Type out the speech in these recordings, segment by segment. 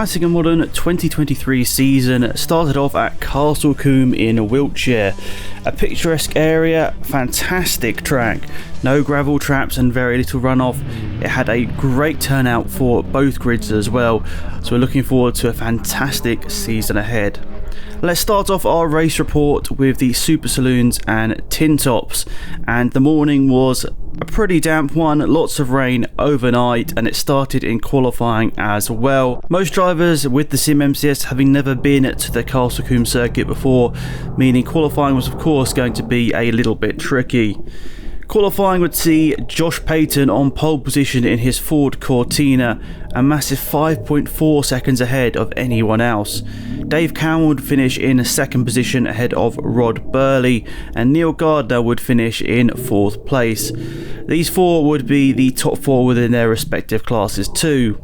Classic and Modern 2023 season started off at Castle Combe in Wiltshire. A picturesque area, fantastic track, no gravel traps and very little runoff. It had a great turnout for both grids as well, so we're looking forward to a fantastic season ahead. Let's start off our race report with the Super Saloons and TinTops, and the morning was a pretty damp one, lots of rain overnight, and it started in qualifying as well. Most drivers with the CMMCS having never been to the Castle Combe circuit before, meaning qualifying was of course going to be a little bit tricky. Qualifying would see Josh Payton on pole position in his Ford Cortina, a massive 5.4 seconds ahead of anyone else. Dave Cowan would finish in second position ahead of Rod Birley, and Neil Gardner would finish in fourth place. These four would be the top four within their respective classes too.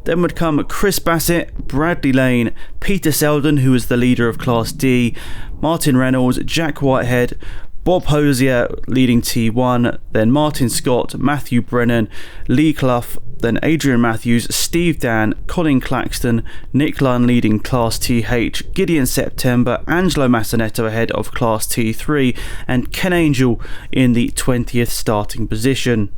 Then would come Chris Bassett, Bradley Lane, Peter Selden, who was the leader of Class D, Martin Reynolds, Jack Whitehead, Bob Hosier leading T1, then Martin Scott, Matthew Brennan, Lee Clough, then Adrian Matthews, Steve Dan, Colin Claxton, Nick Lunn leading Class TH, Gideon September, Angelo Massinetto ahead of Class T3, and Ken Angell in the 20th starting position.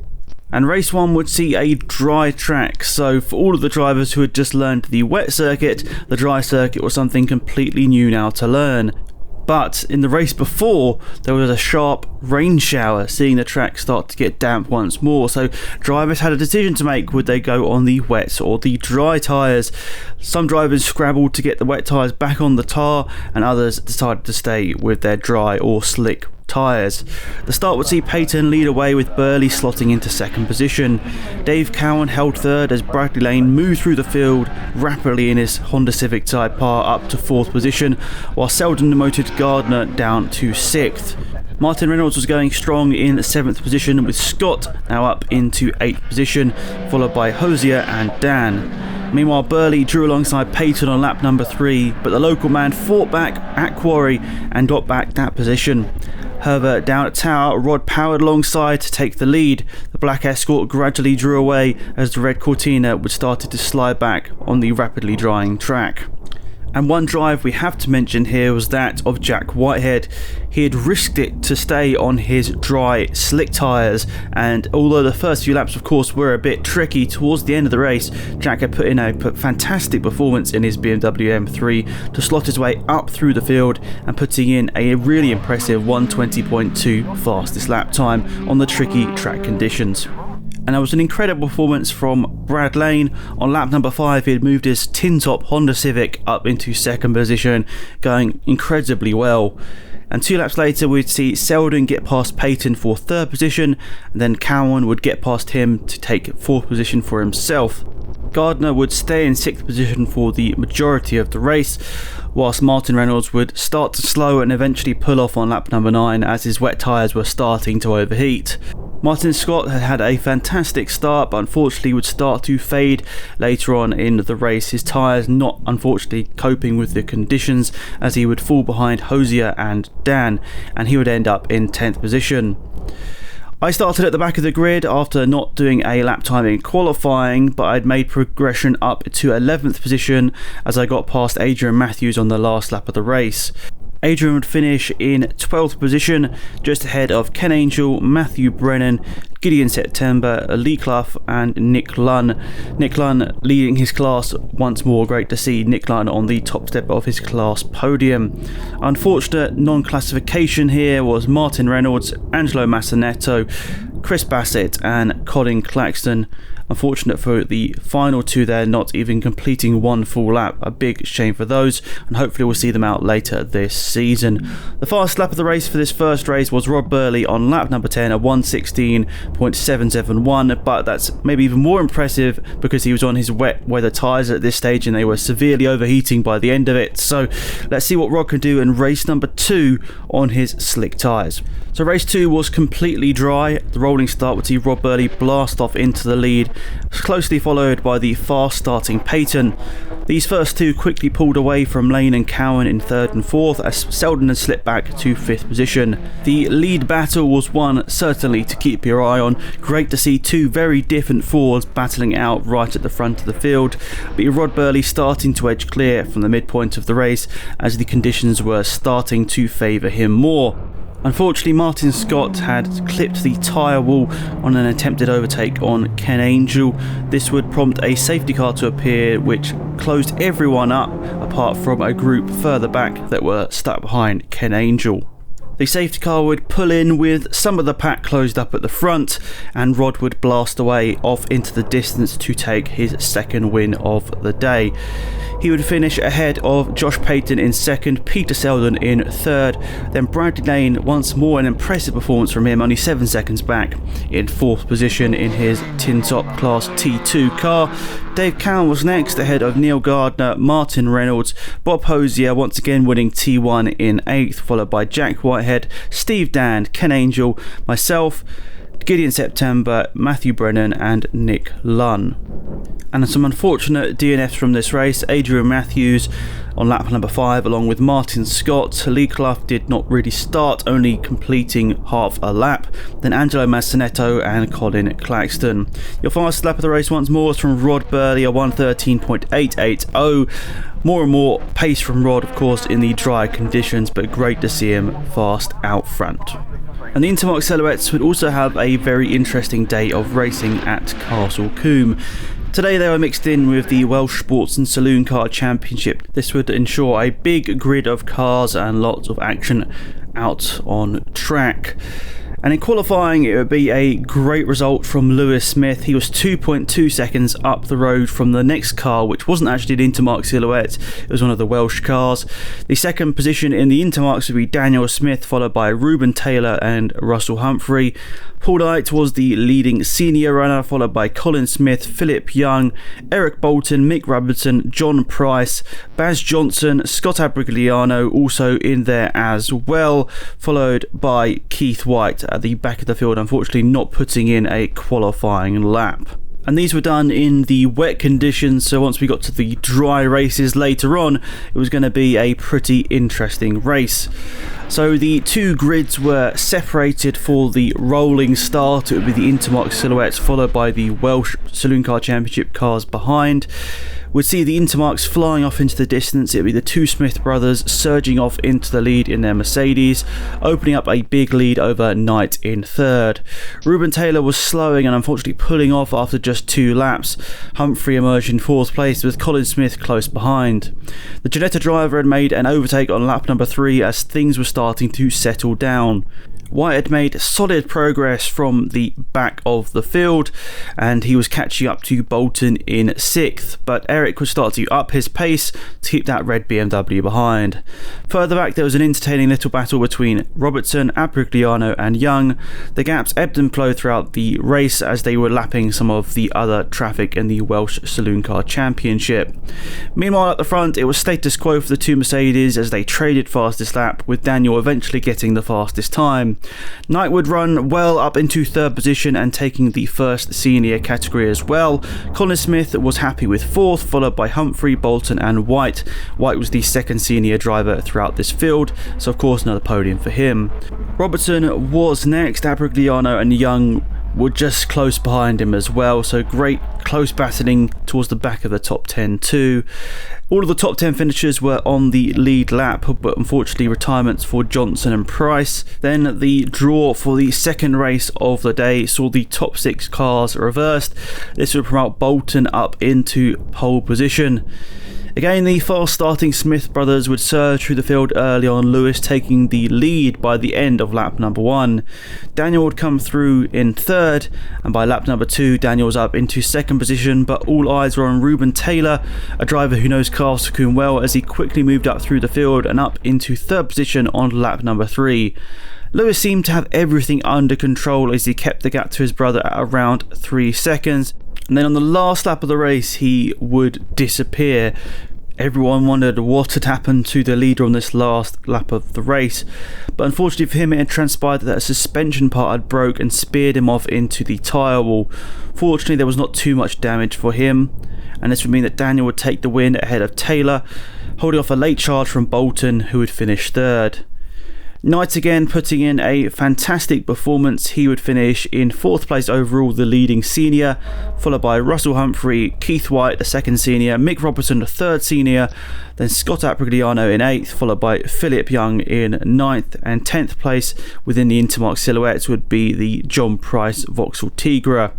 And race 1 would see a dry track, so for all of the drivers who had just learned the wet circuit, the dry circuit was something completely new now to learn. But in the race before, there was a sharp rain shower, seeing the track start to get damp once more. So drivers had a decision to make: would they go on the wet or the dry tyres? Some drivers scrabbled to get the wet tyres back on the tar, and others decided to stay with their dry or slick tyres. The start would see Payton lead away with Birley slotting into second position. Dave Cowan held third as Bradley Lane moved through the field rapidly in his Honda Civic Type R up to fourth position, while Selden demoted Gardner down to sixth. Martin Reynolds was going strong in seventh position, with Scott now up into eighth position, followed by Hosier and Dan. Meanwhile, Birley drew alongside Payton on lap number 3, but the local man fought back at Quarry and got back that position. However, down at Tower, Rod powered alongside to take the lead. The black Escort gradually drew away as the red Cortina would start to slide back on the rapidly drying track. And one drive we have to mention here was that of Jack Whitehead. He had risked it to stay on his dry, slick tyres, and although the first few laps of course were a bit tricky, towards the end of the race Jack had put in a fantastic performance in his BMW M3 to slot his way up through the field and putting in a really impressive 1:20.2 fastest lap time on the tricky track conditions. And there was an incredible performance from Brad Lane. On lap number 5, he had moved his tin-top Honda Civic up into second position, going incredibly well. And 2 laps later, we'd see Selden get past Payton for third position, and then Cowan would get past him to take fourth position for himself. Gardner would stay in sixth position for the majority of the race, whilst Martin Reynolds would start to slow and eventually pull off on lap number 9 as his wet tyres were starting to overheat. Martin Scott had had a fantastic start, but unfortunately would start to fade later on in the race, his tyres not unfortunately coping with the conditions, as he would fall behind Hosier and Dan, and he would end up in 10th position. I started at the back of the grid after not doing a lap time in qualifying, but I'd made progression up to 11th position as I got past Adrian Matthews on the last lap of the race. Adrian would finish in 12th position, just ahead of Ken Angell, Matthew Brennan, Gideon September, Lee Clough and Nick Lunn. Nick Lunn leading his class once more. Great to see Nick Lunn on the top step of his class podium. Unfortunate non-classification here was Martin Reynolds, Angelo Massinetto, Chris Bassett and Colin Claxton. Unfortunate for the final two there, not even completing one full lap. A big shame for those, and hopefully we'll see them out later this season. The fastest lap of the race for this first race was Rod Birley on lap number 10 at 1:16.771, but that's maybe even more impressive because he was on his wet weather tyres at this stage and they were severely overheating by the end of it. So let's see what Rod can do in race number 2 on his slick tyres. So race 2 was completely dry. The rolling start would see Rod Birley blast off into the lead closely followed by the fast starting Peyton. These first two quickly pulled away from Lane and Cowan in 3rd and 4th as Selden had slipped back to 5th position. The lead battle was one certainly to keep your eye on. Great to see two very different Fords battling out right at the front of the field, but Rod Birley starting to edge clear from the midpoint of the race as the conditions were starting to favour him more. Unfortunately, Martin Scott had clipped the tyre wall on an attempted overtake on Ken Angell. This would prompt a safety car to appear, which closed everyone up apart from a group further back that were stuck behind Ken Angell. The safety car would pull in with some of the pack closed up at the front, and Rod would blast away off into the distance to take his second win of the day. He would finish ahead of Josh Payton in 2nd, Peter Selden in 3rd, then Bradley Lane, once more an impressive performance from him, only 7 seconds back, in 4th position in his TinTop Class T2 car. Dave Cowan was next ahead of Neil Gardner, Martin Reynolds, Bob Hosier once again winning T1 in 8th, followed by Jack Whitehead, Steve Dann, Ken Angell, myself, Gideon September, Matthew Brennan and Nick Lunn. And some unfortunate DNFs from this race. Adrian Matthews on lap number 5 along with Martin Scott. Lee Clough did not really start, only completing half a lap. Then Angelo Massinetto and Colin Claxton. Your fastest lap of the race once more was from Rod Birley, a 1:13.880. More and more pace from Rod, of course, in the dry conditions, but great to see him fast out front. And the Intermarque Silhouettes would also have a very interesting day of racing at Castle Combe. Today they were mixed in with the Welsh Sports and Saloon Car Championship. This would ensure a big grid of cars and lots of action out on track. And in qualifying, it would be a great result from Lewis Smith. He was 2.2 seconds up the road from the next car, which wasn't actually an Intermarque Silhouette, it was one of the Welsh cars. The second position in the Intermarques would be Daniel Smith, followed by Reuben Taylor and Russell Humphrey. Paul Knight was the leading senior runner, followed by Colin Smith, Philip Young, Eric Bolton, Mick Robertson, John Price, Baz Johnson, Scott Abrigliano also in there as well, followed by Keith White at the back of the field, unfortunately not putting in a qualifying lap. And these were done in the wet conditions, so once we got to the dry races later on, it was going to be a pretty interesting race. So the two grids were separated for the rolling start. It would be the Intermarque Silhouettes followed by the Welsh Saloon Car Championship cars behind. We'd see the Intermarques flying off into the distance. It would be the two Smith brothers surging off into the lead in their Mercedes, opening up a big lead over Knight in 3rd. Reuben Taylor was slowing and unfortunately pulling off after just 2 laps. Humphrey emerged in 4th place with Colin Smith close behind. The Ginetta driver had made an overtake on lap number 3 as things were starting to settle down. White had made solid progress from the back of the field and he was catching up to Bolton in 6th, but Eric would start to up his pace to keep that red BMW behind. Further back there was an entertaining little battle between Robertson, Abrigliano and Young. The gaps ebbed and flowed throughout the race as they were lapping some of the other traffic in the Welsh Saloon Car Championship. Meanwhile at the front it was status quo for the two Mercedes as they traded fastest lap, with Daniel eventually getting the fastest time. Knight would run well up into 3rd position and taking the first senior category as well. Colin Smith was happy with 4th, followed by Humphrey, Bolton and White. White was the second senior driver throughout this field, so of course another podium for him. Robertson was next. Abrigliano and Young were just close behind him as well, so great close battling towards the back of the top 10 too. All of the top 10 finishers were on the lead lap, but unfortunately retirements for Johnson and Price. Then the draw for the second race of the day saw the top 6 cars reversed. This would promote Bolton up into pole position. Again, the fast starting Smith brothers would surge through the field early on, Lewis taking the lead by the end of lap number 1. Daniel would come through in 3rd, and by lap number 2 Daniel was up into 2nd position, but all eyes were on Reuben Taylor, a driver who knows Castle Combe well, as he quickly moved up through the field and up into 3rd position on lap number 3. Lewis seemed to have everything under control as he kept the gap to his brother at around 3 seconds. And then on the last lap of the race he would disappear. Everyone wondered what had happened to the leader on this last lap of the race, but unfortunately for him it had transpired that a suspension part had broke and speared him off into the tyre wall. Fortunately there was not too much damage for him, and this would mean that Daniel would take the win ahead of Taylor, holding off a late charge from Bolton, who would finish third. Knight again putting in a fantastic performance. He would finish in 4th place overall, the leading senior, followed by Russell Humphrey, Keith White, the 2nd senior, Mick Robertson, the 3rd senior, then Scott Aprigliano in 8th, followed by Philip Young in 9th, and 10th place within the Intermarque silhouettes would be the John Price Vauxhall Tigra.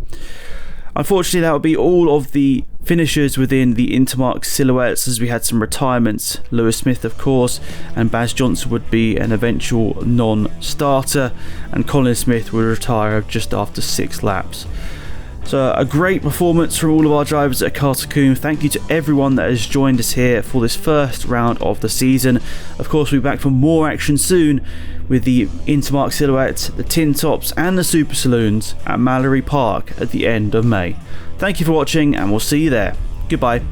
Unfortunately, that would be all of the finishers within the Intermarque silhouettes, as we had some retirements. Lewis Smith, of course, and Baz Johnson would be an eventual non-starter, and Colin Smith would retire just after 6 laps. So a great performance from all of our drivers at Castle Combe. Thank you to everyone that has joined us here for this first round of the season. Of course, we'll be back for more action soon with the Intermarque silhouettes, the TinTops and the Super Saloons at Mallory Park at the end of May. Thank you for watching, and we'll see you there. Goodbye.